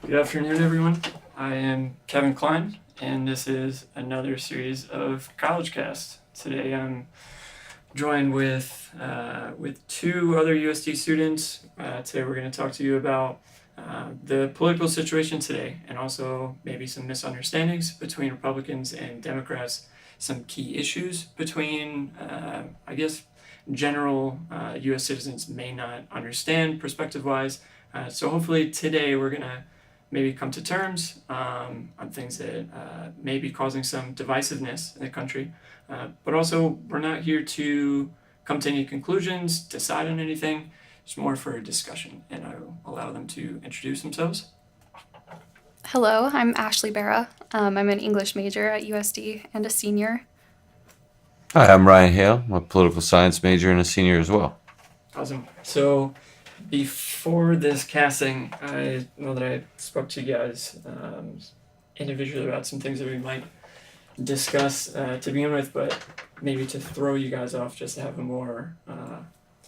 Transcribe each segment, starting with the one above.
Good afternoon, everyone. I am Kevin Klein, and this is another series of College Cast. Today, I'm joined with two other USD students. Today, we're going to talk to you about the political situation today, and also maybe some misunderstandings between Republicans and Democrats. Some key issues between, general U.S. citizens may not understand perspective-wise. So hopefully today we're gonna maybe come to terms on things that may be causing some divisiveness in the country. But also, we're not here to come to any conclusions, decide on anything. It's more for a discussion, and I will allow them to introduce themselves. Hello, I'm Ashley Barra. I'm an English major at USD and a senior. Hi, I'm Ryan Hale. I'm a political science major and a senior as well. Awesome. So, before this casting, I know that I spoke to you guys individually about some things that we might discuss to begin with, but maybe to throw you guys off, just to have a more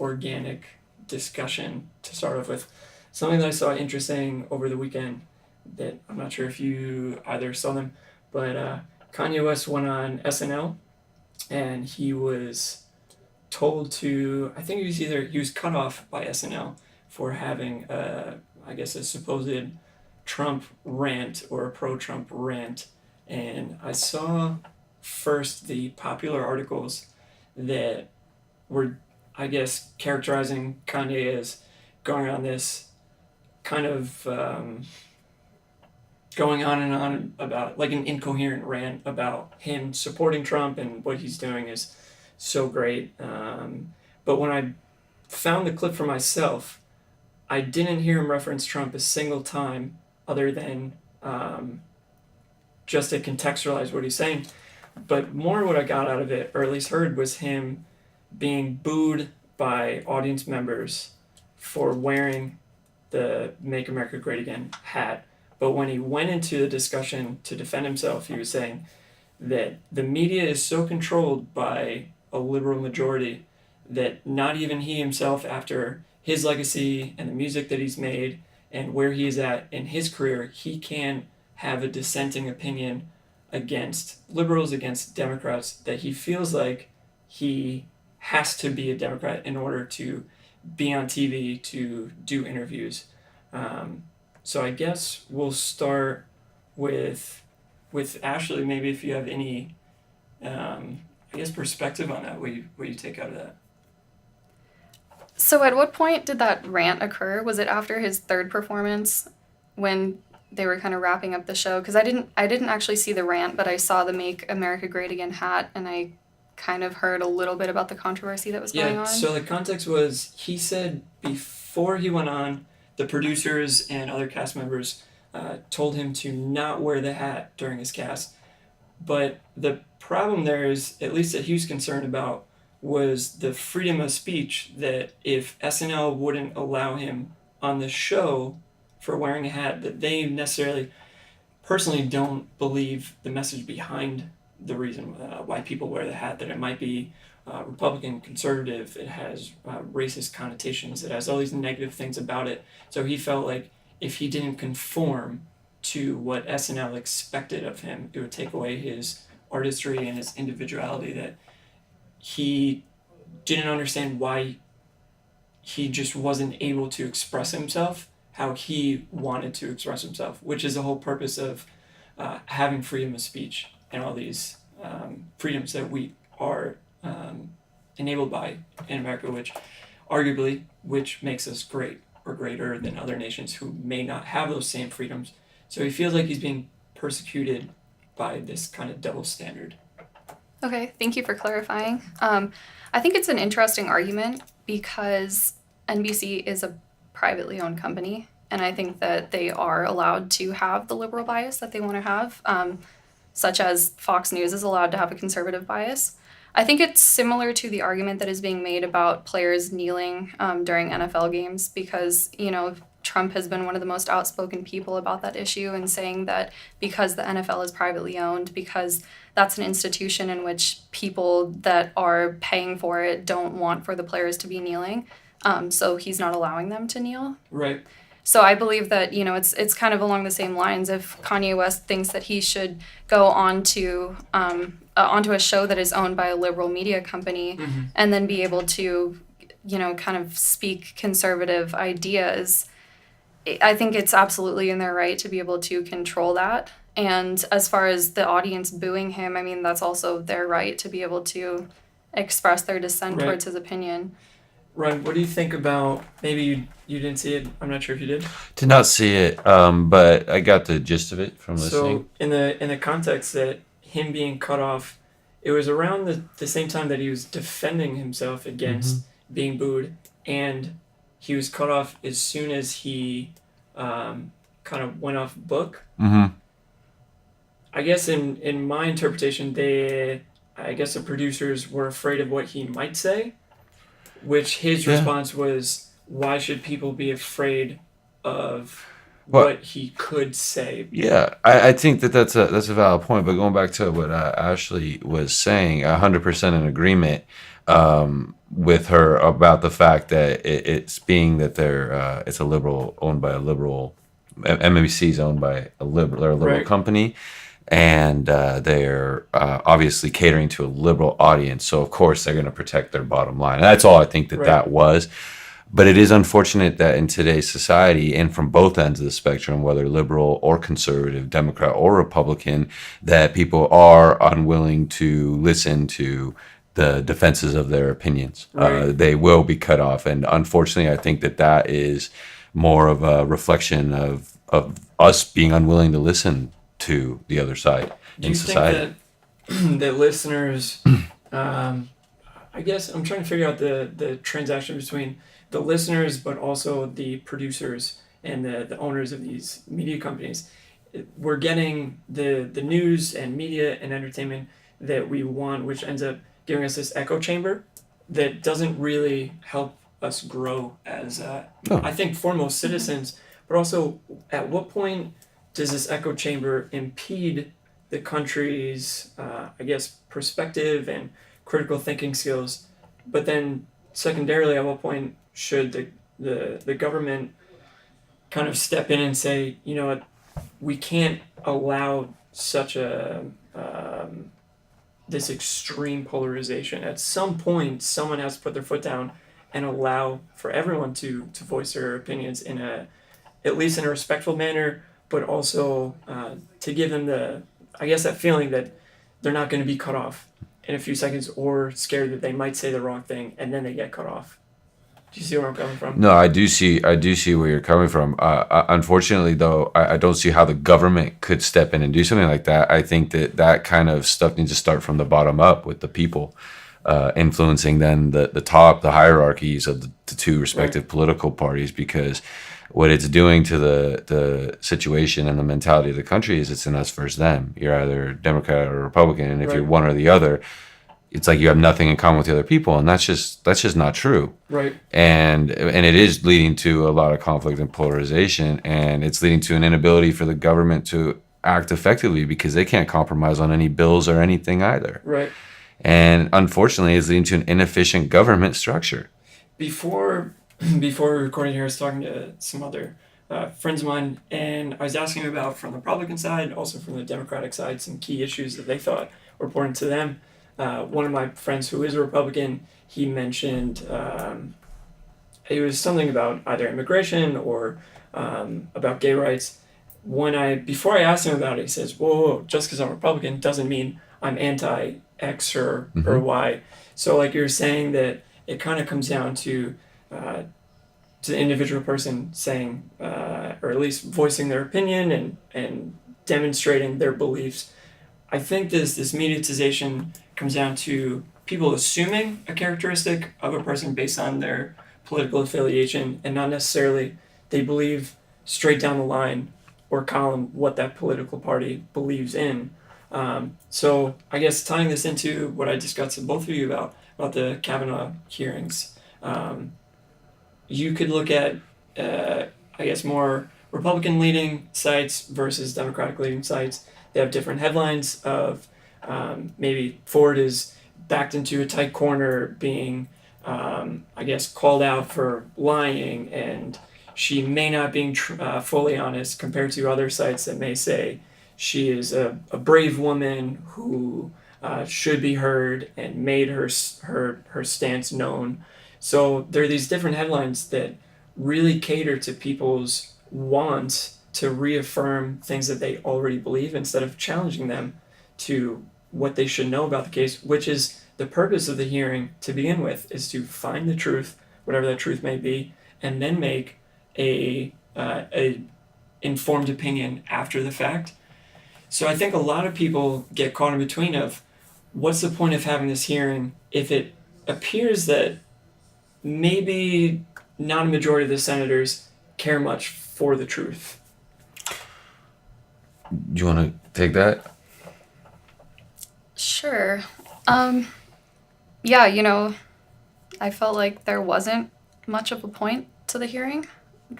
organic discussion to start off with. Something that I saw interesting over the weekend that I'm not sure if you either saw them, but Kanye West went on SNL and he was told to, I think he was cut off by SNL for having a supposed Trump rant or a pro-Trump rant, and I saw first the popular articles that were, I guess, characterizing Kanye as going on this kind of going on and on about like an incoherent rant about him supporting Trump and what he's doing is so great. But when I found the clip for myself, I didn't hear him reference Trump a single time other than just to contextualize what he's saying. But more what I got out of it, or at least heard, was him being booed by audience members for wearing the Make America Great Again hat. But when he went into the discussion to defend himself, he was saying that the media is so controlled by a liberal majority that not even he himself, after his legacy and the music that he's made and where he's at in his career, he can have a dissenting opinion against liberals, against Democrats, that he feels like he has to be a Democrat in order to be on TV, to do interviews. So I guess we'll start with Ashley. Maybe if you have any, perspective on that, what you take out of that. So, at what point did that rant occur? Was it after his third performance when they were kind of wrapping up the show? Because I didn't actually see the rant, but I saw the Make America Great Again hat, and I kind of heard a little bit about the controversy that was going Yeah, on. so the context was he said before he went on, the producers and other cast members told him to not wear the hat during his cast. But the problem there is, at least that he was concerned about, was the freedom of speech, that if SNL wouldn't allow him on the show for wearing a hat, that they necessarily personally don't believe the message behind the reason why people wear the hat, that it might be Republican, conservative, it has racist connotations, it has all these negative things about it. So he felt like if he didn't conform to what SNL expected of him, it would take away his artistry and his individuality, that he didn't understand why he just wasn't able to express himself how he wanted to express himself, which is the whole purpose of having freedom of speech and all these freedoms that we are enabled by in America, which makes us great or greater than other nations who may not have those same freedoms. So he feels like he's being persecuted by this kind of double standard. Okay, thank you for clarifying. I think it's an interesting argument because NBC is a privately owned company, and I think that they are allowed to have the liberal bias that they want to have, such as Fox News is allowed to have a conservative bias. I think it's similar to the argument that is being made about players kneeling during NFL games because, Trump has been one of the most outspoken people about that issue and saying that because the NFL is privately owned, because that's an institution in which people that are paying for it don't want for the players to be kneeling. So he's not allowing them to kneel. Right. So I believe that, you know, it's kind of along the same lines. If Kanye West thinks that he should go on to onto a show that is owned by a liberal media company and then be able to, you know, kind of speak conservative ideas, I think it's absolutely in their right to be able to control that. And as far as the audience booing him, I mean, that's also their right to be able to express their dissent Right. towards his opinion. Ryan, what do you think about, maybe you didn't see it, I'm not sure if you did. Did not see it, but I got the gist of it from listening. So in the context that him being cut off, it was around the same time that he was defending himself against being booed, and he was cut off as soon as he kind of went off book. Mm-hmm. I guess in my interpretation, I guess the producers were afraid of what he might say, which his Yeah. response was, why should people be afraid of What- what he could say? Yeah, I think that's a valid point. But going back to what Ashley was saying, 100% in agreement with her about the fact that it's being that it's a liberal owned by a liberal, MMC is owned by a liberal Right. company, and they're obviously catering to a liberal audience. So of course they're going to protect their bottom line. And that's all I think that Right. that was. But it is unfortunate that in today's society, and from both ends of the spectrum, whether liberal or conservative, Democrat or Republican, that people are unwilling to listen to the defenses of their opinions. Right. They will be cut off. And unfortunately, I think that that is more of a reflection of us being unwilling to listen to the other side Do in you society. think that that listeners, I guess I'm trying to figure out the transaction between the listeners, but also the producers and the owners of these media companies. We're getting the news and media and entertainment that we want, which ends up giving us this echo chamber that doesn't really help us grow as, No. I think, foremost citizens, but also at what point does this echo chamber impede the country's, I guess, perspective and critical thinking skills? But then, secondarily, at what point should the government kind of step in and say, you know what, we can't allow such a this extreme polarization. At some point, someone has to put their foot down and allow for everyone to voice their opinions in at least in a respectful manner, but also to give them I guess that feeling that they're not going to be cut off in a few seconds or scared that they might say the wrong thing and then they get cut off. Do you see where I'm coming from? No, I do see where you're coming from. Unfortunately, though, I don't see how the government could step in and do something like that. I think that kind of stuff needs to start from the bottom up with the people, influencing then the top, the hierarchies of the two respective political parties, because what it's doing to the situation and the mentality of the country is it's an us versus them. You're either Democrat or Republican, and if you're Right. one or the other, it's like you have nothing in common with the other people, and that's just not true. Right. And it is leading to a lot of conflict and polarization, and it's leading to an inability for the government to act effectively because they can't compromise on any bills or anything either. Right. And unfortunately, it's leading to an inefficient government structure. Before before we were recording here, I was talking to some other friends of mine, and I was asking about from the Republican side, also from the Democratic side, some key issues that they thought were important to them. One of my friends who is a Republican, he mentioned it was something about either immigration or about gay rights. Before I asked him about it, he says, "Whoa, just because I'm Republican doesn't mean I'm anti X or Y." So, like you're saying, that it kind of comes down to the individual person saying, or at least voicing their opinion and demonstrating their beliefs. I think this mediatization comes down to people assuming a characteristic of a person based on their political affiliation and not necessarily they believe straight down the line or column what that political party believes in. So I guess tying this into what I discussed with both of you about the Kavanaugh hearings, you could look at, I guess, more Republican leading sites versus Democratic leading sites. They have different headlines of maybe Ford is backed into a tight corner being, I guess, called out for lying and, she may not being fully honest compared to other sites that may say she is a brave woman who should be heard and made her stance known. So there are these different headlines that really cater to people's want to reaffirm things that they already believe instead of challenging them to what they should know about the case, which is the purpose of the hearing to begin with, is to find the truth, whatever that truth may be, and then make a informed opinion after the fact. So I think a lot of people get caught in between of what's the point of having this hearing if it appears that maybe not a majority of the senators care much for the truth. Do you want to take that? Sure. Yeah, I felt like there wasn't much of a point to the hearing,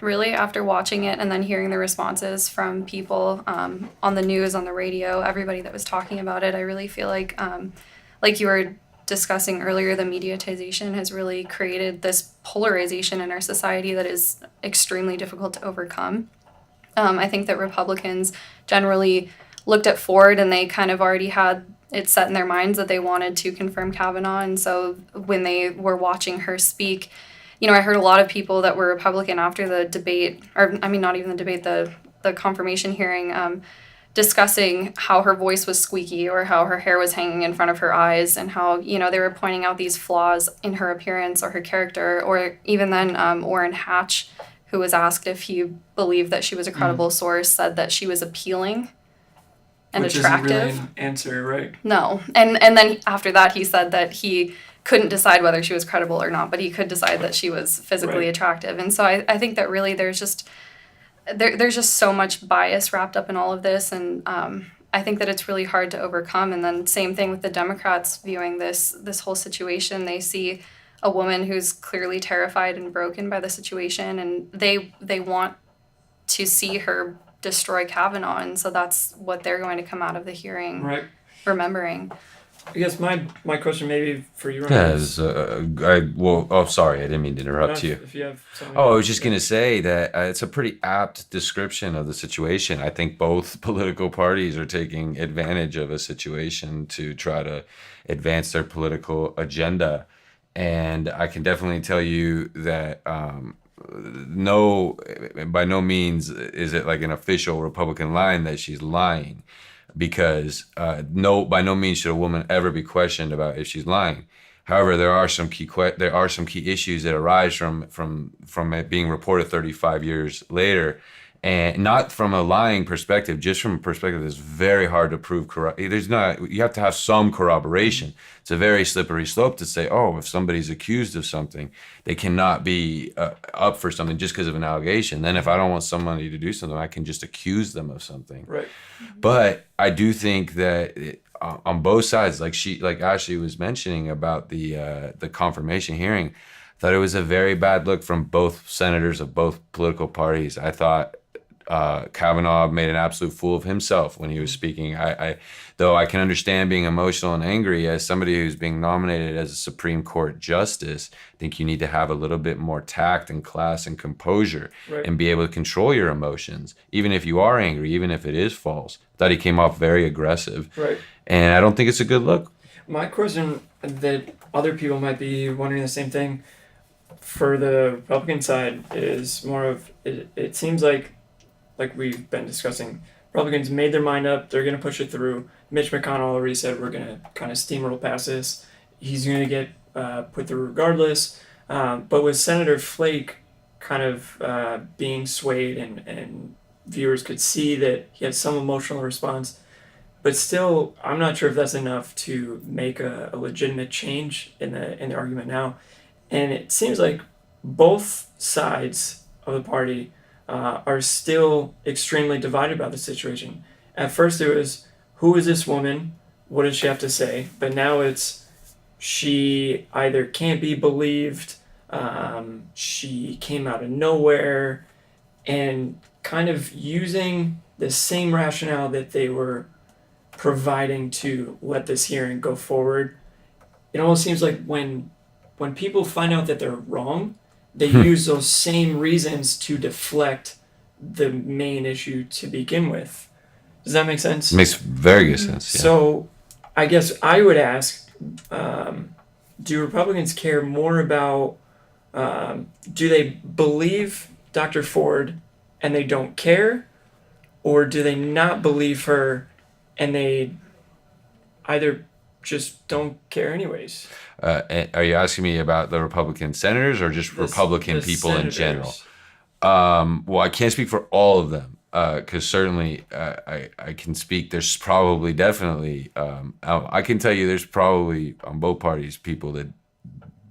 really, after watching it and then hearing the responses from people on the news, on the radio, everybody that was talking about it. I really feel like you were discussing earlier, the mediatization has really created this polarization in our society that is extremely difficult to overcome. I think that Republicans generally looked at Ford and they kind of already had it set in their minds that they wanted to confirm Kavanaugh. And so when they were watching her speak, I heard a lot of people that were Republican after the debate, or I mean, not even the debate, the confirmation hearing, discussing how her voice was squeaky or how her hair was hanging in front of her eyes and how, they were pointing out these flaws in her appearance or her character. Or even then, Orrin Hatch, who was asked if he believed that she was a credible source, said that she was appealing and Which attractive. Isn't really an answer, right? No. And then after that, he said that he couldn't decide whether she was credible or not, but he could decide that she was physically Right. attractive. And so I think that really there's just so much bias wrapped up in all of this. And I think that it's really hard to overcome. And then same thing with the Democrats viewing this whole situation. They see a woman who's clearly terrified and broken by the situation, and they want to see her destroy Kavanaugh. And so that's what they're going to come out of the hearing Right. remembering. I guess my question maybe for you, Ryan, is Sorry, I didn't mean to interrupt you. if you have something. Oh, I was just going to say that it's a pretty apt description of the situation. I think both political parties are taking advantage of a situation to try to advance their political agenda. And I can definitely tell you that by no means is it like an official Republican line that she's lying, because by no means should a woman ever be questioned about if she's lying. However, there are some key issues that arise from it being reported 35 years later, and not from a lying perspective, just from a perspective that's very hard to prove. You have to have some corroboration. It's a very slippery slope to say, oh, if somebody's accused of something, they cannot be up for something just because of an allegation. Then if I don't want somebody to do something, I can just accuse them of something. Right. But I do think that on both sides, like Ashley was mentioning about the confirmation hearing, I thought it was a very bad look from both senators of both political parties. I thought Kavanaugh made an absolute fool of himself when he was speaking. Though I can understand being emotional and angry, as somebody who's being nominated as a Supreme Court justice, I think you need to have a little bit more tact and class and composure, Right. and be able to control your emotions, even if you are angry, even if it is false. I thought he came off very aggressive. Right. And I don't think it's a good look. My question that other people might be wondering the same thing for the Republican side is more of it seems like we've been discussing, Republicans made their mind up, they're going to push it through. Mitch McConnell already said we're going to kind of steamroll past this. He's going to get put through regardless. But with Senator Flake kind of being swayed and viewers could see that he had some emotional response, but still, I'm not sure if that's enough to make a legitimate change in the argument now. And it seems like both sides of the party are still extremely divided about the situation. At first, it was, who is this woman? What does she have to say? But now it's, she either can't be believed, she came out of nowhere, and kind of using the same rationale that they were providing to let this hearing go forward. It almost seems like when people find out that they're wrong, they use those same reasons to deflect the main issue to begin with. Does that make sense? Makes very good sense. Yeah. So, I guess I would ask, do Republicans care more about, do they believe Dr. Ford and they don't care, or do they not believe her and they either just don't care anyways? And are you asking me about the Republican senators or just Republican The people in general? senators. Well, I can't speak for all of them because certainly I can speak. There's probably definitely, I can tell you there's probably on both parties people that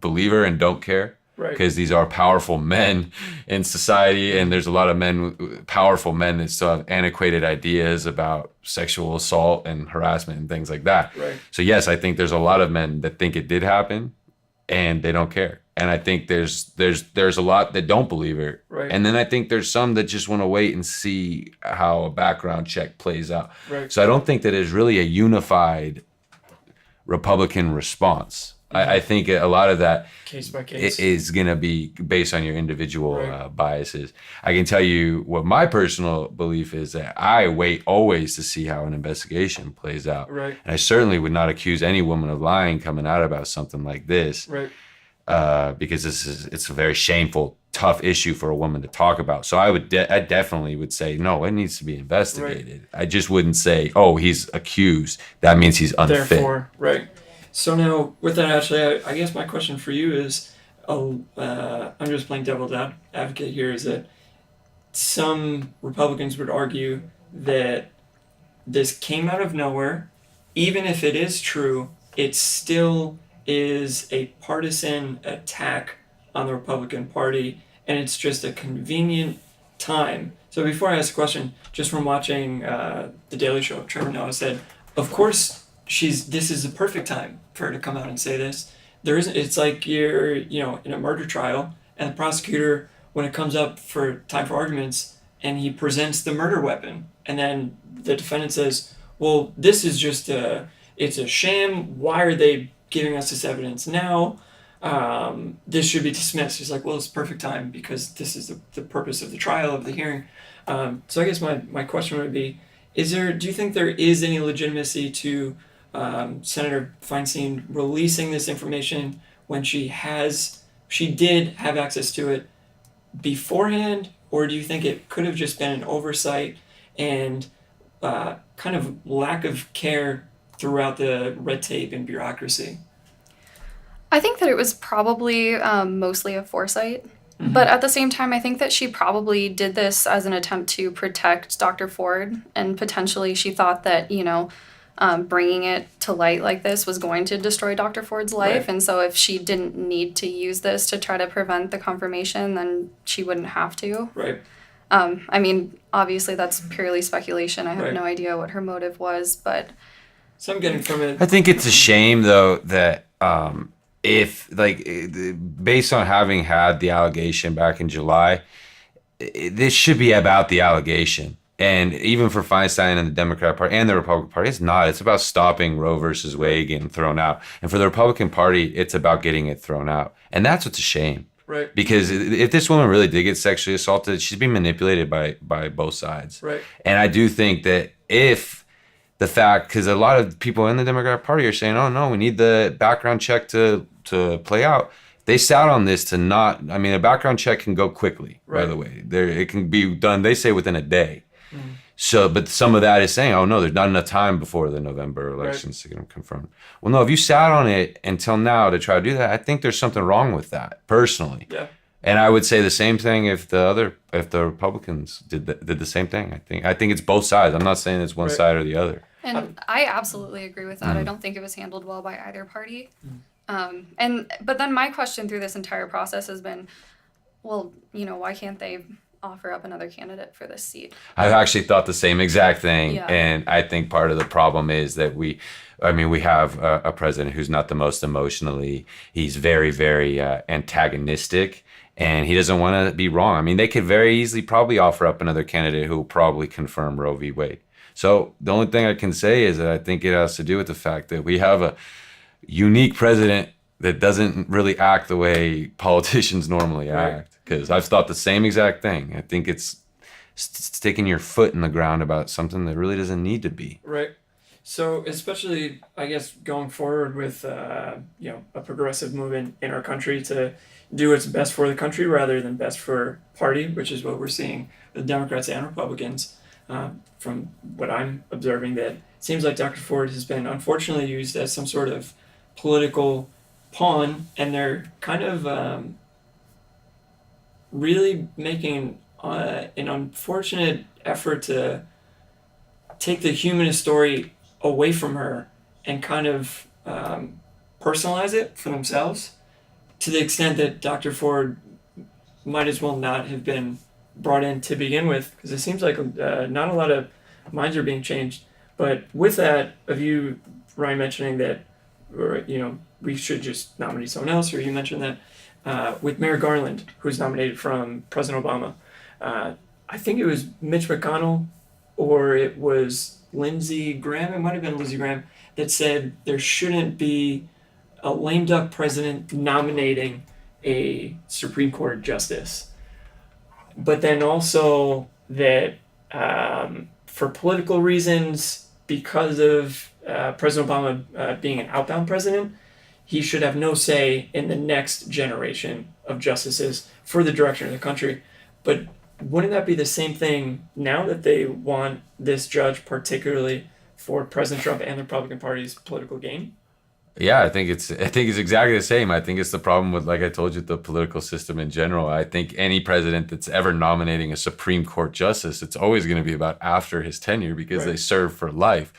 believe her and don't care. Right. Because these are powerful men in society, and there's a lot of powerful men that still have antiquated ideas about sexual assault and harassment and things like that. Right. So yes, I think there's a lot of men that think it did happen, and they don't care. And I think there's a lot that don't believe it. Right. And then I think there's some that just want to wait and see how a background check plays out. Right. So I don't think that there's really a unified Republican response. I think a lot of that Case by case. is going to be based on your individual Right. biases. I can tell you what my personal belief is that I wait always to see how an investigation plays out. Right. And I certainly would not accuse any woman of lying coming out about something like this Right. because it's a very shameful, tough issue for a woman to talk about. So I definitely would say, no, it needs to be investigated. I just wouldn't say, oh, he's accused. That means he's unfit. Therefore, right. So now, with that, Ashley, I guess my question for you is, I'm just playing devil's advocate here, is that some Republicans would argue that this came out of nowhere. Even if it is true, it still is a partisan attack on the Republican Party, and it's just a convenient time. So before I ask the question, just from watching The Daily Show, Trevor Noah said, of course, this is the perfect time for her to come out and say this. It's like you're, in a murder trial, and the prosecutor, when it comes up for time for arguments, and he presents the murder weapon, and then the defendant says, well, this is just it's a sham. Why are they giving us this evidence now? This should be dismissed. He's like, well, it's perfect time because this is the purpose of the trial, of the hearing. So I guess my question would be, do you think there is any legitimacy to Senator Feinstein releasing this information when she did have access to it beforehand, or do you think it could have just been an oversight and kind of lack of care throughout the red tape and bureaucracy? I think that it was probably mostly a foresight. But at the same time, I think that she probably did this as an attempt to protect Dr. Ford, and potentially she thought that, bringing it to light like this was going to destroy Dr. Ford's life. Right. And so if she didn't need to use this to try to prevent the confirmation, then she wouldn't have to. Right. I mean, obviously that's purely speculation. I have Right. no idea what her motive was, but So I'm getting from it. I think it's a shame though that if based on having had the allegation back in July, this should be about the allegation. And even for Feinstein and the Democrat Party and the Republican Party, it's not. It's about stopping Roe versus Wade getting thrown out. And for the Republican Party, it's about getting it thrown out. And that's what's a shame. Right. Because if this woman really did get sexually assaulted, she's being manipulated by both sides. Right. And I do think that because a lot of people in the Democratic Party are saying, oh no, we need the background check to play out. They sat on this to not, I mean, a background check can go quickly, by Right. the way. It can be done, they say, within a day. So, but some of that is saying, oh no, there's not enough time before the November elections to get them confirmed. Well, no, if you sat on it until now to try to do that, I think there's something wrong with that, personally. Yeah. And I would say the same thing if the Republicans did the same thing. I think it's both sides. I'm not saying it's one Right. side or the other. And I absolutely agree with that. I don't think it was handled well by either party. But then my question through this entire process has been, well, why can't they offer up another candidate for this seat? I've actually thought the same exact thing, Yeah. and I think part of the problem is that we have a president who's not the most emotionally. He's very, very antagonistic, and he doesn't want to be wrong. I mean, they could very easily probably offer up another candidate who will probably confirm Roe v. Wade. So the only thing I can say is that I think it has to do with the fact that we have a unique president that doesn't really act the way politicians normally Right. act. Because I've thought the same exact thing. I think it's sticking your foot in the ground about something that really doesn't need to be. Right. So, especially, I guess, going forward with a progressive movement in our country to do what's best for the country rather than best for party, which is what we're seeing with Democrats and Republicans. From what I'm observing, that it seems like Dr. Ford has been unfortunately used as some sort of political pawn, and they're kind of really making an unfortunate effort to take the humanist story away from her and kind of personalize it for themselves to the extent that Dr. Ford might as well not have been brought in to begin with, because it seems like not a lot of minds are being changed. But with that, of you, Ryan, mentioning that, or, we should just nominate someone else, or you mentioned that with Merrick Garland, who's nominated from President Obama, I think it was Mitch McConnell or it was Lindsey Graham, it might have been Lindsey Graham, that said there shouldn't be a lame duck president nominating a Supreme Court justice. But then also that for political reasons, because of President Obama being an outbound president, he should have no say in the next generation of justices for the direction of the country. But wouldn't that be the same thing now that they want this judge, particularly for President Trump and the Republican Party's political gain? Yeah, I think it's exactly the same. I think it's the problem with, like I told you, the political system in general. I think any president that's ever nominating a Supreme Court justice, it's always going to be about after his tenure because they Right. serve for life.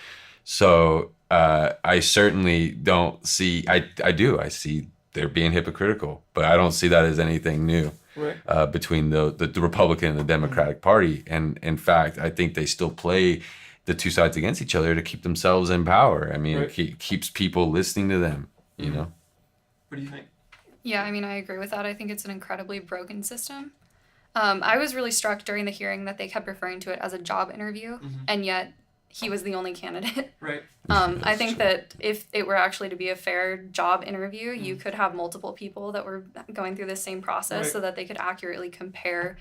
So I certainly don't see. I see they're being hypocritical, but I don't see that as anything new Right. between the Republican and the Democratic Party. And in fact, I think they still play the two sides against each other to keep themselves in power. I mean, Right. it keeps people listening to them, you know? What do you think? Yeah, I mean, I agree with that. I think it's an incredibly broken system. I was really struck during the hearing that they kept referring to it as a job interview, and yet he was the only candidate. Right. I think that if it were actually to be a fair job interview, you could have multiple people that were going through the same process Right. so that they could accurately compare,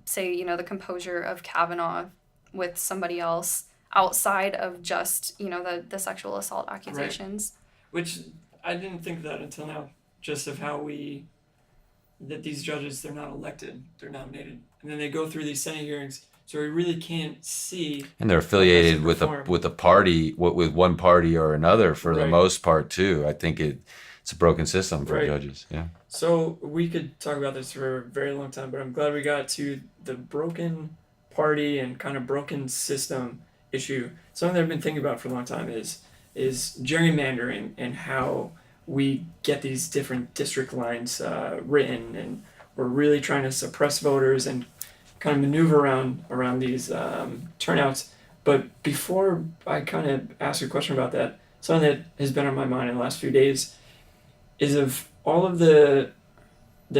say, the composure of Kavanaugh with somebody else outside of just, the sexual assault accusations. Which I didn't think of that until now, just of how that these judges, they're not elected, they're nominated. And then they go through these Senate hearings, so we really can't see. And they're affiliated How with best a to perform. with a party, with one party or another for the Right. most part too. I think it's a broken system for Right. judges. Yeah. So we could talk about this for a very long time, but I'm glad we got to the broken party and kind of broken system issue. Something that I've been thinking about for a long time is gerrymandering and how we get these different district lines written, and we're really trying to suppress voters and kind of maneuver around these turnouts. But before I kind of ask a question about that, something that has been on my mind in the last few days is of all of the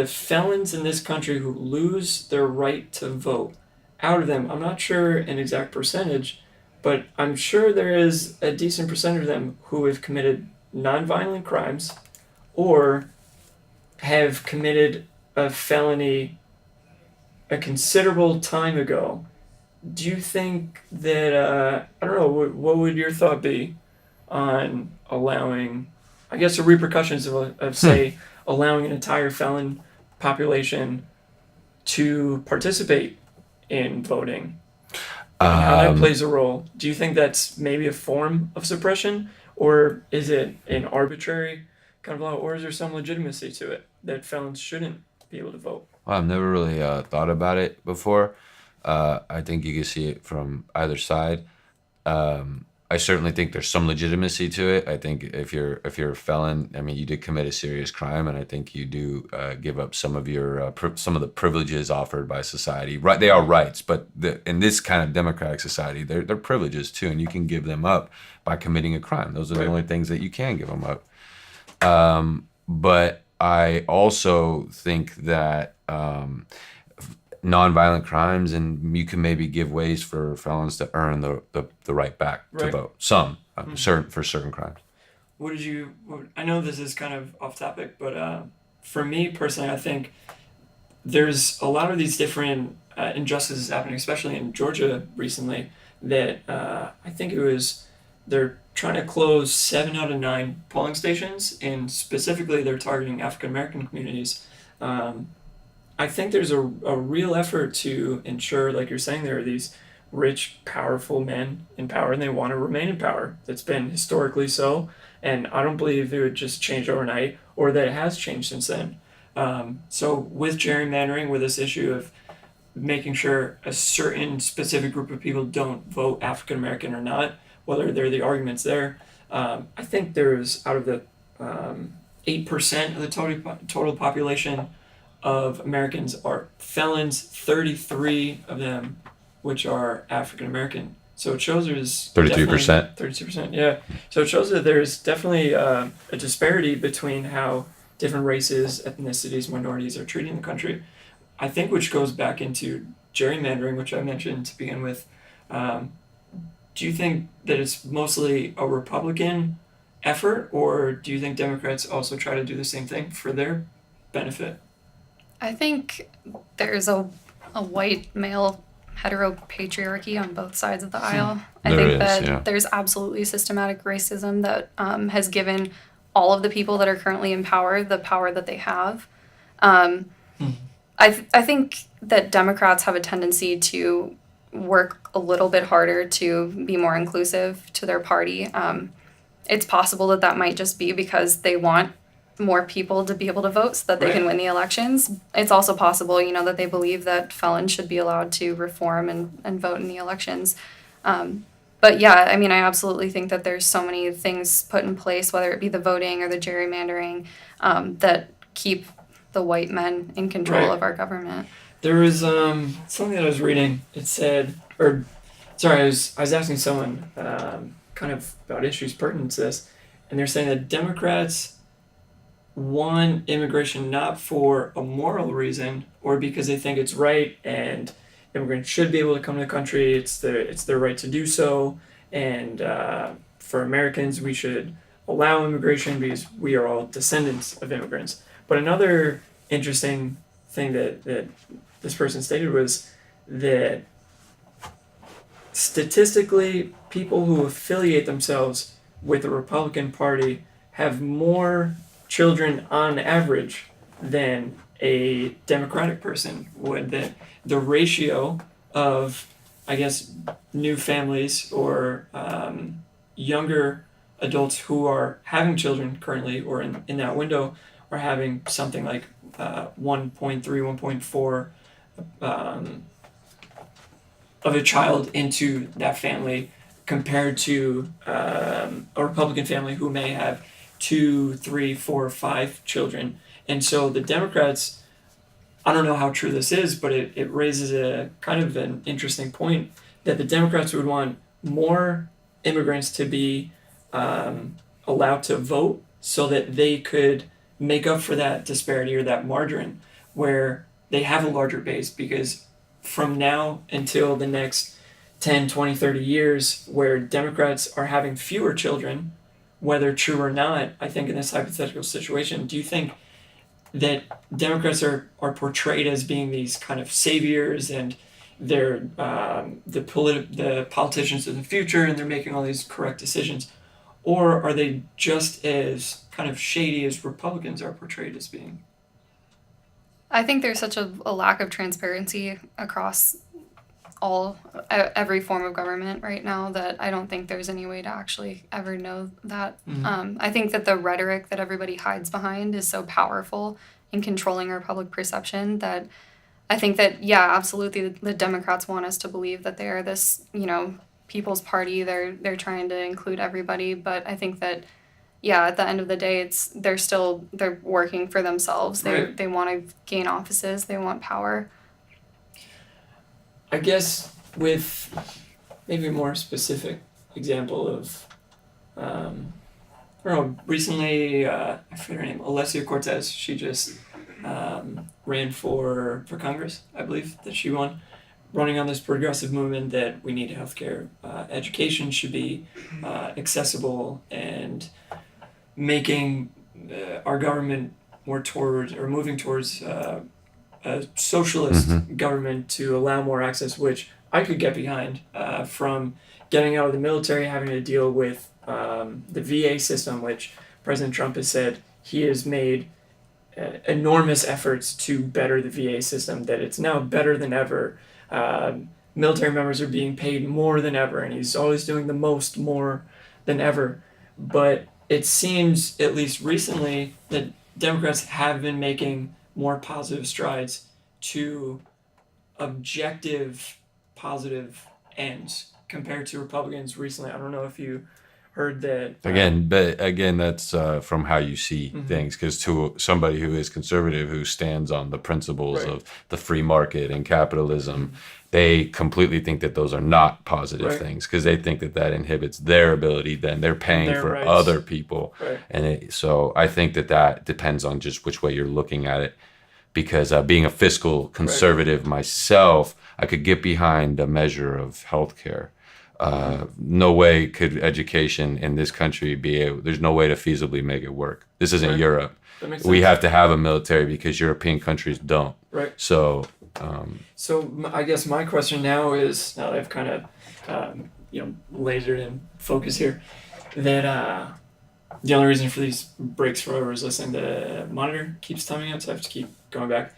felons in this country who lose their right to vote. Out of them, I'm not sure an exact percentage, but I'm sure there is a decent percentage of them who have committed nonviolent crimes or have committed a felony a considerable time ago. Do you think that, I don't know, what would your thought be on allowing, I guess, the repercussions of say, allowing an entire felon population to participate in voting? And how that plays a role. Do you think that's maybe a form of suppression, or is it an arbitrary kind of law, or is there some legitimacy to it that felons shouldn't be able to vote? Well, I've never really thought about it before. I think you can see it from either side. I certainly think there's some legitimacy to it. I think if you're a felon, I mean, you did commit a serious crime, and I think you do give up some of your some of the privileges offered by society. Right, they are rights, but in this kind of democratic society, they're privileges too, and you can give them up by committing a crime. Those are the Right. only things that you can give them up. But I also think that nonviolent crimes, and you can maybe give ways for felons to earn the right back to Right. vote. Some certain crimes. I know this is kind of off topic, but for me personally, I think there's a lot of these different injustices happening, especially in Georgia recently, that I think they're trying to close 7 out of 9 polling stations, and specifically they're targeting African American communities. Um, I think there's a real effort to ensure, like you're saying, there are these rich, powerful men in power, and they want to remain in power. That's been historically so, and I don't believe it would just change overnight, or that it has changed since then. So with gerrymandering, with this issue of making sure a certain specific group of people don't vote African American or not, whether they're the arguments there, I think there's out of the 8% of the total population of Americans are felons, 33 of them which are African American. So it shows there's 32%. 32%, yeah. So it shows that there's definitely a disparity between how different races, ethnicities, minorities are treating the country. I think which goes back into gerrymandering, which I mentioned to begin with. Um, do you think that it's mostly a Republican effort, or do you think Democrats also try to do the same thing for their benefit? I think there's a white male heteropatriarchy on both sides of the aisle. I There think is, that yeah. there's absolutely systematic racism that has given all of the people that are currently in power the power that they have. Um, I think that Democrats have a tendency to work a little bit harder to be more inclusive to their party. It's possible that that might just be because they want more people to be able to vote so that they can Right. win the elections. It's also possible, that they believe that felons should be allowed to reform and vote in the elections. But yeah, I mean, I absolutely think that there's so many things put in place, whether it be the voting or the gerrymandering, that keep the white men in control Right. of our government. There was something that I was reading. It said, or sorry, I was asking someone kind of about issues pertinent to this, and they're saying that Democrats want immigration not for a moral reason or because they think it's right and immigrants should be able to come to the country. It's their right to do so, and for Americans, we should allow immigration because we are all descendants of immigrants. But another interesting thing that this person stated was that statistically, people who affiliate themselves with the Republican Party have more children on average than a Democratic person would. That the ratio of, I guess, new families or younger adults who are having children currently or in that window are having something like 1.3, 1.4 of a child into that family compared to a Republican family who may have 2, 3, 4, 5 children. And so the Democrats, I don't know how true this is, but it raises a kind of an interesting point that the Democrats would want more immigrants to be allowed to vote so that they could make up for that disparity or that margin where they have a larger base, because from now until the next 10, 20, 30 years where Democrats are having fewer children, whether true or not, I think in this hypothetical situation, do you think that Democrats are portrayed as being these kind of saviors and they're the politicians of the future and they're making all these correct decisions? Or are they just as kind of shady as Republicans are portrayed as being? I think there's such a lack of transparency across every form of government right now that I don't think there's any way to actually ever know that. I think that the rhetoric that everybody hides behind is so powerful in controlling our public perception that I think that, yeah, absolutely, the Democrats want us to believe that they are this, people's party. They're trying to include everybody, but I think that, yeah, at the end of the day, they're working for themselves. Right. They want to gain offices. They want power. I guess with maybe a more specific example of, I don't know, recently, I forget her name, Alessia Cortez, she just ran for Congress, I believe, that she won, running on this progressive movement that we need healthcare. Education should be accessible and making our government more towards or moving towards a socialist government to allow more access, which I could get behind, from getting out of the military, having to deal with the VA system, which President Trump has said he has made enormous efforts to better the VA system, that it's now better than ever. Military members are being paid more than ever, and he's always doing the most more than ever. But it seems, at least recently, that Democrats have been making more positive strides to objective positive ends compared to Republicans recently. I don't know if you heard that. Again, that's from how you see things. Because to somebody who is conservative, who stands on the principles Right. of the free market and capitalism, they completely think that those are not positive Right. things, because they think that that inhibits their ability. Then they're paying Their for rights. other people, Right. and so I think that that depends on just which way you're looking at it. Because being a fiscal conservative myself, I could get behind a measure of healthcare. No way could education in this country be able, there's no way to feasibly make it work. This isn't Right. Europe. That makes We sense. have to have a military because European countries don't. Right. So, So I guess my question now is, now that I've kind of, lasered in focus here, that the only reason for these breaks for whoever's listening, the monitor keeps timing out, so I have to keep going back.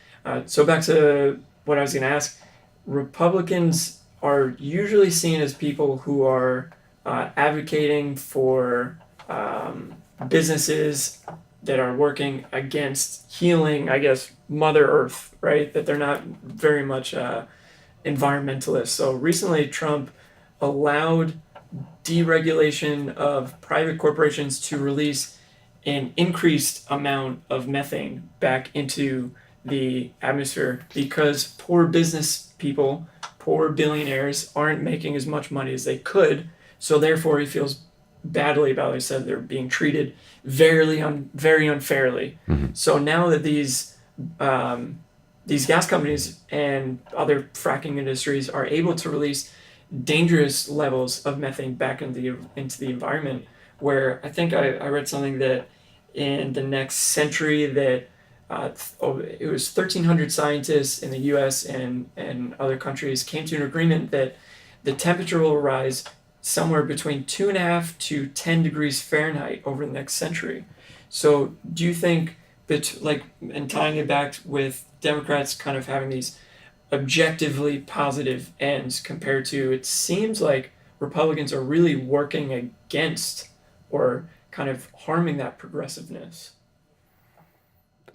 So back to what I was going to ask. Republicans are usually seen as people who are advocating for businesses that are working against healing, I guess, Mother Earth, right? That they're not very much environmentalists. So recently, Trump allowed deregulation of private corporations to release an increased amount of methane back into the atmosphere because poor business people, poor billionaires aren't making as much money as they could. So therefore, he feels badly about it. He said they're being treated very unfairly. So now that these gas companies and other fracking industries are able to release dangerous levels of methane back into the environment, where I think I read something that in the next century that it was 1,300 scientists in the U.S. and other countries came to an agreement that the temperature will rise somewhere between 2.5 to 10 degrees Fahrenheit over the next century. So do you think that, and tying it back with Democrats kind of having these objectively positive ends compared to, it seems like Republicans are really working against or kind of harming that progressiveness,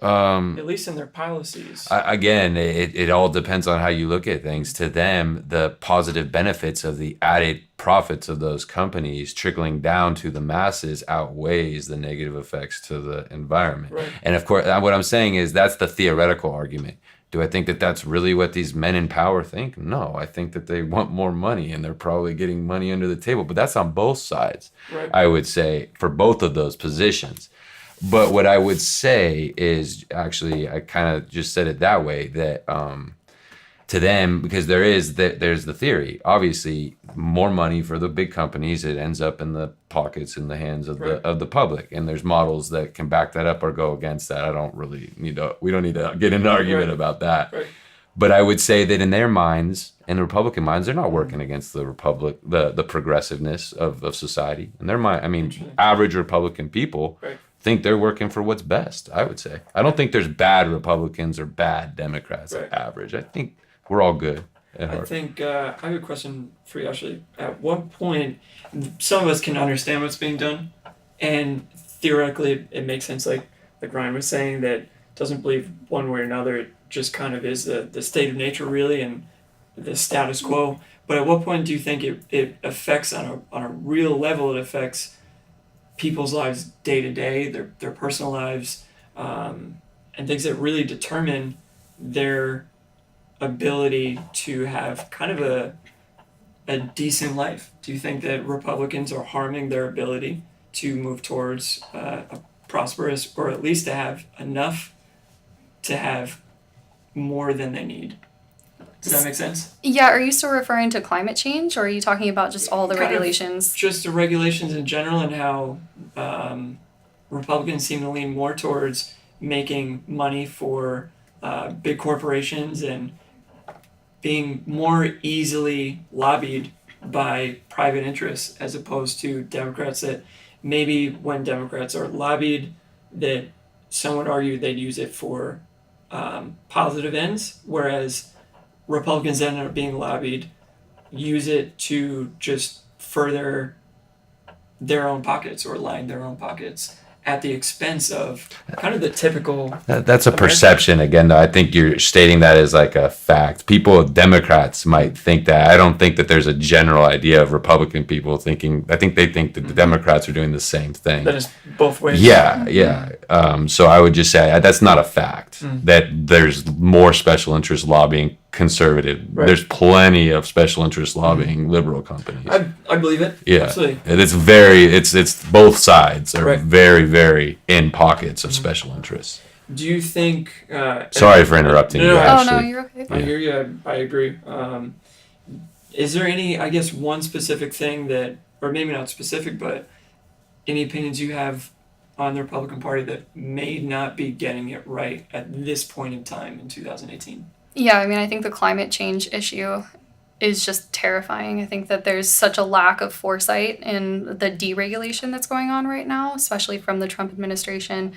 at least in their policies. again, it all depends on how you look at things. To them, the positive benefits of the added profits of those companies trickling down to the masses outweighs the negative effects to the environment. Right. And of course, what I'm saying is that's the theoretical argument. Do I think that that's really what these men in power think? No, I think that they want more money and they're probably getting money under the table. But that's on both sides, Right. I would say, for both of those positions. But what I would say is, actually, I kind of just said it that way, that to them, because there's the theory, obviously, more money for the big companies, it ends up in the pockets, in the hands of Right. the public. And there's models that can back that up or go against that. We don't need to get into an argument Right. about that. Right. But I would say that in their minds, in the Republican minds, they're not working against the the progressiveness of society. In their mind, I mean, Interesting. average Republican people Right. think they're working for what's best, I would say. I don't think there's bad Republicans or bad Democrats Right. at average. I think we're all good at I heart. think I have a question for you, actually. At what point, some of us can understand what's being done, and theoretically, it makes sense. Like Ryan was saying, that doesn't believe one way or another. It just kind of is the state of nature, really, and the status quo. But at what point do you think it affects on a real level? It affects people's lives day to day, their personal lives, and things that really determine their ability to have kind of a decent life. Do you think that Republicans are harming their ability to move towards a prosperous, or at least to have enough to have more than they need? Does that make sense? Yeah, are you still referring to climate change, or are you talking about just all the Kind of regulations? Just the regulations in general, and how Republicans seem to lean more towards making money for big corporations and being more easily lobbied by private interests as opposed to Democrats that maybe when Democrats are lobbied, that some would argue they'd use it for positive ends, whereas Republicans that end up being lobbied use it to just further their own pockets or line their own pockets at the expense of kind of the typical. That's a American. perception again, though. I think you're stating that as like a fact. People, Democrats might think that. I don't think that there's a general idea of Republican people thinking. I think they think that the Democrats are doing the same thing. That is both ways. Yeah. So I would just say that's not a fact. That there's more special interest lobbying conservative. Right. There's plenty of special interest lobbying liberal companies. I believe it. Yeah, Absolutely. it's both sides are Right. very, very in pockets of special interests. Do you think? Sorry for interrupting No, you. no, Oh Actually, no, you're okay. I hear you. I agree. Is there any, I guess, one specific thing that, or maybe not specific, but any opinions you have on the Republican Party that may not be getting it right at this point in time in 2018? Yeah, I mean, I think the climate change issue is just terrifying. I think that there's such a lack of foresight in the deregulation that's going on right now, especially from the Trump administration.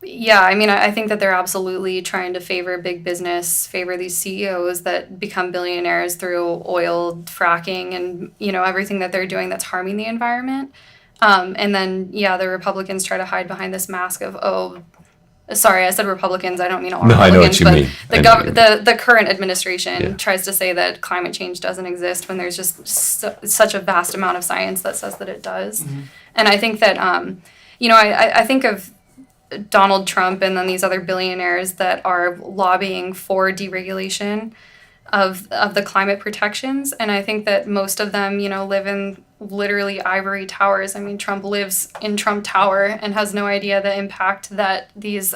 Yeah, I mean, I think that they're absolutely trying to favor big business, favor these CEOs that become billionaires through oil fracking and, everything that they're doing that's harming the environment. And then, the Republicans try to hide behind this mask of, sorry, I said Republicans. I don't mean all No, I know Republicans, what you but mean. the current administration Yeah. tries to say that climate change doesn't exist when there's just such a vast amount of science that says that it does. Mm-hmm. And I think that I think of Donald Trump and then these other billionaires that are lobbying for deregulation of the climate protections, and I think that most of them live in literally ivory towers. I mean, Trump lives in Trump Tower and has no idea the impact that these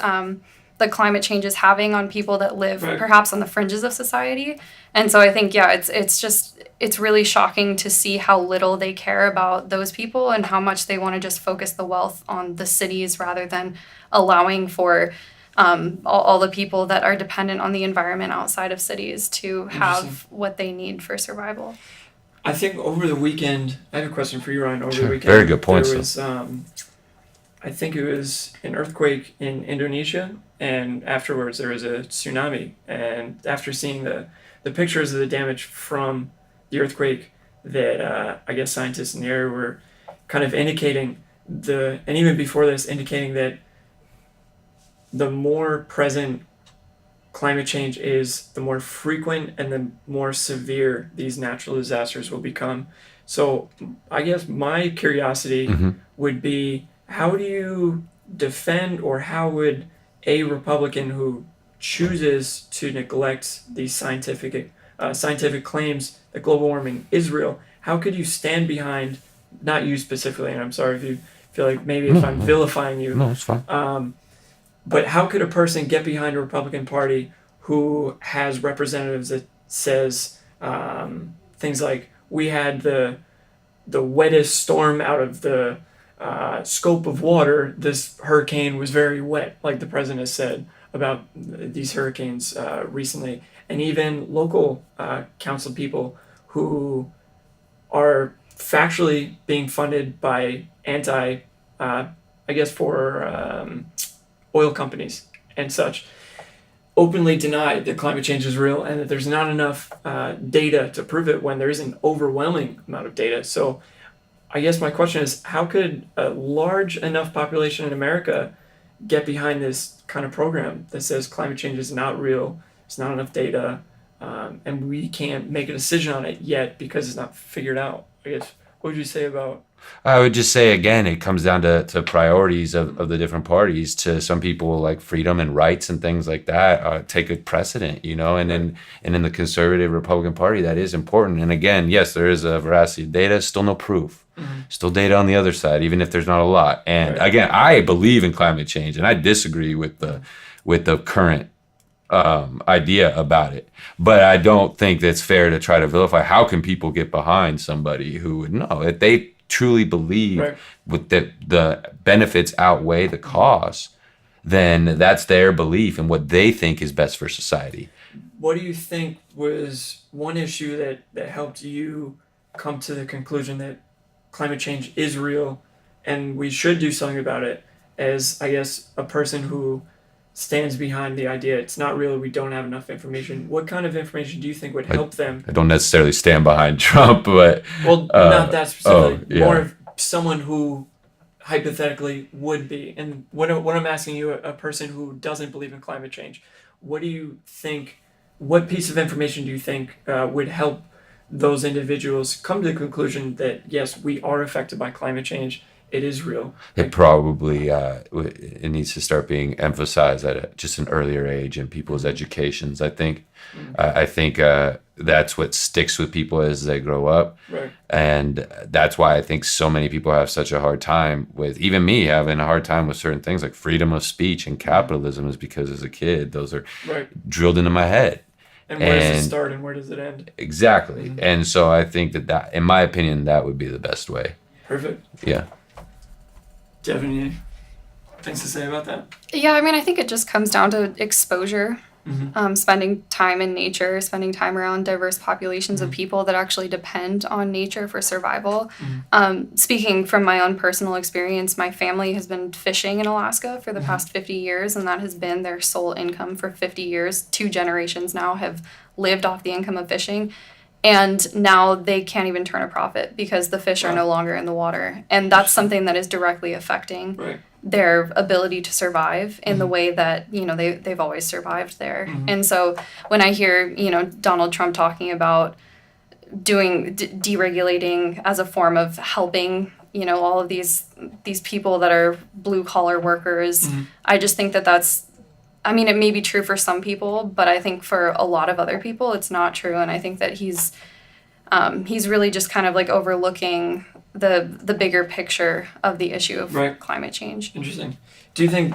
the climate change is having on people that live Right. perhaps on the fringes of society. And so I think it's really shocking to see how little they care about those people and how much they want to just focus the wealth on the cities rather than allowing for all the people that are dependent on the environment outside of cities to have what they need for survival. I think over the weekend, I have a question for you, Ryan. Over the weekend, Very good points, There was, I think it was an earthquake in Indonesia, and afterwards there was a tsunami. And after seeing the pictures of the damage from the earthquake, that I guess scientists in the area were kind of indicating and even before this, indicating that the more present climate change is, the more frequent and the more severe these natural disasters will become. So I guess my curiosity would be, how do you defend, or how would a Republican who chooses to neglect these scientific claims that global warming is real, how could you stand behind, not you specifically, and I'm sorry if you feel like maybe if I'm vilifying you, No, it's fine. but how could a person get behind a Republican Party who has representatives that says things like, we had the wettest storm out of the scope of water, this hurricane was very wet, like the president has said about these hurricanes recently, and even local council people who are factually being funded by oil companies and such, openly deny that climate change is real and that there's not enough data to prove it when there is an overwhelming amount of data. So I guess my question is, how could a large enough population in America get behind this kind of program that says climate change is not real, there's not enough data, and we can't make a decision on it yet because it's not figured out? I guess, what would you say about? I would just say, again, it comes down to priorities of the different parties. To some people, like freedom and rights and things like that take a precedent, and in the conservative Republican Party, that is important. And again, yes, there is a veracity of data, still no proof, still data on the other side, even if there's not a lot. And again, I believe in climate change, and I disagree with the current idea about it, but I don't think that's fair to try to vilify. How can people get behind somebody who would know if they truly believe Right. with the benefits outweigh the costs, then that's their belief and what they think is best for society. What do you think was one issue that helped you come to the conclusion that climate change is real and we should do something about it, as, I guess, a person who stands behind the idea it's not real, we don't have enough information? What kind of information do you think would help them? I don't necessarily stand behind Trump, but Well, not that specific. yeah. More of someone who hypothetically would be. And what I'm asking you, a person who doesn't believe in climate change, what do you think? What piece of information do you think would help those individuals come to the conclusion that yes, we are affected by climate change? It is real. it probably it needs to start being emphasized at just an earlier age in people's educations. I think I think that's what sticks with people as they grow up, Right. and that's why I think so many people have such a hard time with, even me having a hard time with certain things like freedom of speech and capitalism, is because as a kid those are Right. drilled into my head. And where does it And- start and where does it end? Exactly. And so I think that in my opinion, that would be the best way. Perfect. Yeah. Do you have any things to say about that? Yeah, I mean, I think it just comes down to exposure, spending time in nature, spending time around diverse populations of people that actually depend on nature for survival. Speaking from my own personal experience, my family has been fishing in Alaska for the past 50 years, and that has been their sole income for 50 years. 2 generations now have lived off the income of fishing. And now they can't even turn a profit because the fish are no longer in the water. And that's something that is directly affecting Right. their ability to survive in the way that, you know, they've always survived there. And so when I hear, you know, Donald Trump talking about doing deregulating as a form of helping, you know, all of these people that are blue collar workers, I just think that that's, I mean, it may be true for some people, but I think for a lot of other people, it's not true. And I think that he's really just kind of like overlooking the bigger picture of the issue of Right. climate change. Interesting. Do you think,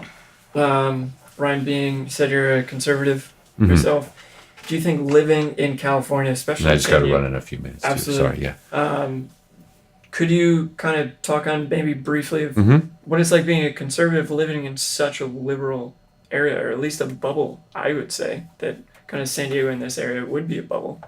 Ryan, you said you're a conservative yourself, do you think living in California, especially And I just San got to Diego, run in a few minutes. Absolutely. Too. Sorry. Yeah. could you kind of talk on maybe briefly of what it's like being a conservative living in such a liberal area, or at least a bubble? I would say that kind of San Diego in this area would be a bubble.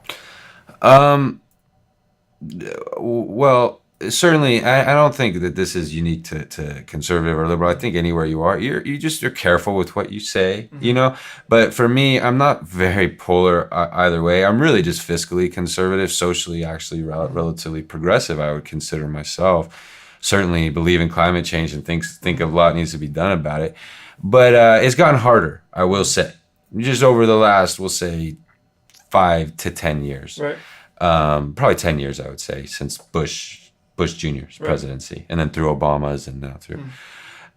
Well, certainly, I don't think that this is unique to conservative or liberal. I think anywhere you are, you're careful with what you say, you know. But for me, I'm not very polar either way. I'm really just fiscally conservative, socially actually relatively progressive. I would consider myself. Certainly believe in climate change and think a lot needs to be done about it. But it's gotten harder, I will say, just over the last, we'll say, 5 to 10 years. Right. Probably 10 years, I would say, since Bush Jr.'s presidency, and then through Obama's and now through.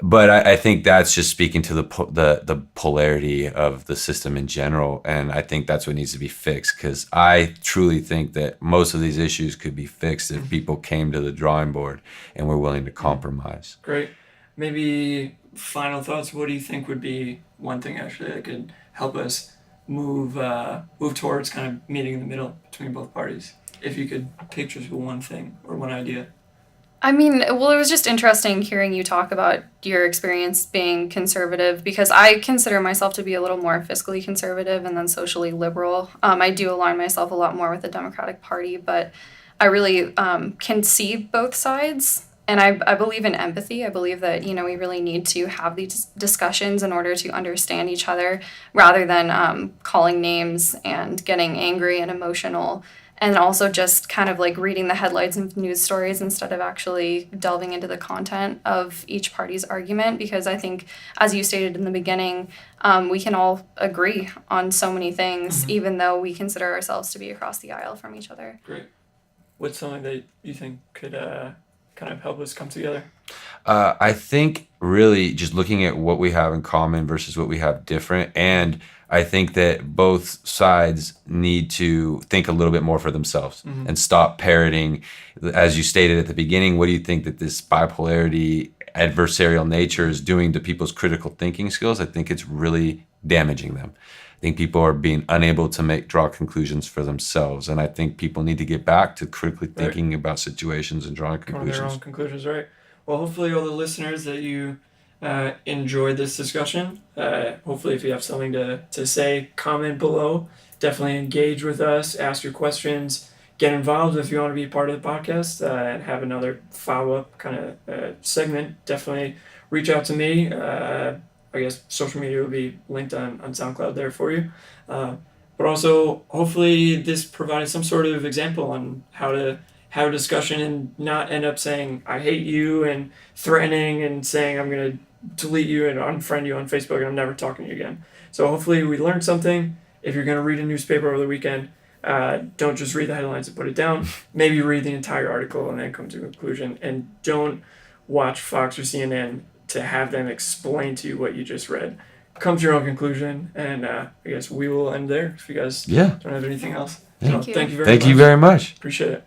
But I think that's just speaking to the polarity of the system in general, and I think that's what needs to be fixed, because I truly think that most of these issues could be fixed if people came to the drawing board and were willing to compromise. Great. Maybe final thoughts. What do you think would be one thing actually that could help us move towards kind of meeting in the middle between both parties? If you could picture one thing or one idea. I mean, well, it was just interesting hearing you talk about your experience being conservative, because I consider myself to be a little more fiscally conservative and then socially liberal. I do align myself a lot more with the Democratic Party, but I really can see both sides. And I believe in empathy. I believe that, you know, we really need to have these discussions in order to understand each other, rather than calling names and getting angry and emotional. And also just kind of like reading the headlines of news stories instead of actually delving into the content of each party's argument. Because I think, as you stated in the beginning, we can all agree on so many things, even though we consider ourselves to be across the aisle from each other. Great. What's something that you think could kind of help us come together? I think really just looking at what we have in common versus what we have different, and I think that both sides need to think a little bit more for themselves and stop parroting, as you stated at the beginning. What do you think that this bipolarity, adversarial nature is doing to people's critical thinking skills? I think it's really damaging them. I think people are being unable to draw conclusions for themselves, and I think people need to get back to critically thinking about situations and drawing Come to their conclusions. own conclusions, right? Well, hopefully, all the listeners that you enjoyed this discussion. Hopefully, if you have something to say, comment below. Definitely engage with us, ask your questions, get involved if you want to be part of the podcast and have another follow up kind of segment. Definitely reach out to me. I guess social media will be linked on SoundCloud there for you. But also, hopefully, this provided some sort of example on how to have a discussion and not end up saying, I hate you, and threatening and saying, I'm going to delete you and unfriend you on Facebook and I'm never talking to you again. So, hopefully, we learned something. If you're going to read a newspaper over the weekend, don't just read the headlines and put it down. Maybe read the entire article and then come to a conclusion. And don't watch Fox or CNN to have them explain to you what you just read. Come to your own conclusion, and I guess we will end there if you guys Yeah. don't have anything else. Thank So, you. Thank you very Thank much. you very much. Appreciate it.